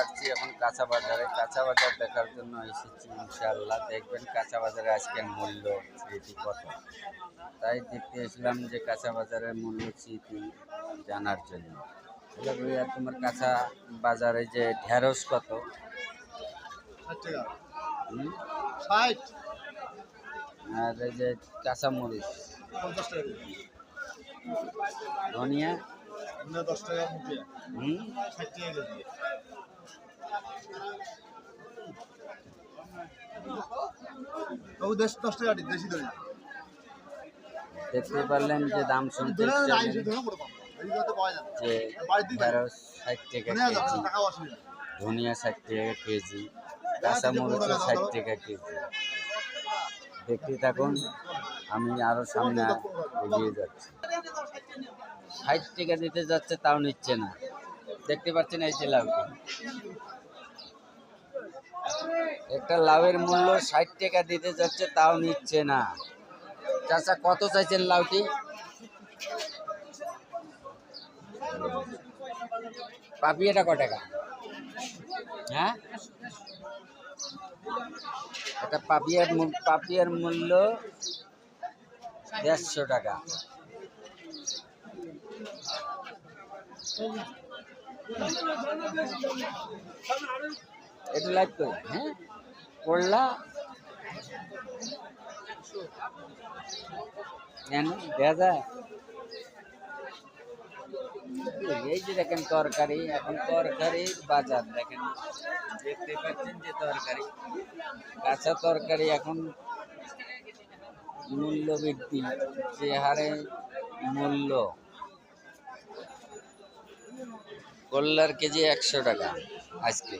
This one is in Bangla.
আসছি এখন কাঁচা বাজারে। কাঁচা বাজার দেখার জন্য এসেছি, ইনশাআল্লাহ দেখবেন কাঁচা বাজারে আজকের মূল্য স্মৃতি কত। তাই দেখতে এসলাম যে কাঁচা বাজারের মূল্য স্মৃতি জানার জন্য। তাহলে ভাইয়া তোমার কাঁচা বাজারে যে ঢেঁড়স কত? 60 টাকা। হুম? 60 আর এই যে কাঁচা মরিচ 50 টাকা কেজি। ধনিয়া? ধনিয়া 10 টাকা মুঠি। 60 টাকা কেজি। ও 10 টাকা দেশি ধনিয়া। দেখতে পারলেন যে দাম শুনতে ধনিয়া পেলেন রাইস ধনিয়া বড় কম। এই তো পাওয়া যায় না। যে বাড়িতে ঢেঁড়স 60 টাকা ধনিয়া কেজি, টাকা অসুবিধা। ধনিয়া 60 টাকা কেজি, কাঁচা মরিচও 60 টাকা কেজি। দেখতে থাকুন, আমি আরো সামনে এগিয়ে যাচ্ছি। 60 টাকা দিতে যাচ্ছে তাও নিচ্ছে না। দেখতে পাচ্ছেন এই যে লাউটি, একটা লাউয়ের মূল্য 60 টাকা দিতে যাচ্ছে তাও নিচ্ছে না। চাচা কত চাইছেন লাউটি? পাপিয়াটা কত টাকা? হ্যাঁ, একটা পাপিয়ার মূল্য 150 টাকা। একটু লাইক করি, হ্যাঁ করলা কেন দেয়া যায়? এই যে দেখেন তরকারি, এখন তরকারির বাজার দেখেন, দেখতে পাচ্ছেন যে তরকারি, কাঁচা তরকারি এখন মূল্য বৃদ্ধি যে হারে মূল্য, করলার কেজি 100 টাকা আজকে।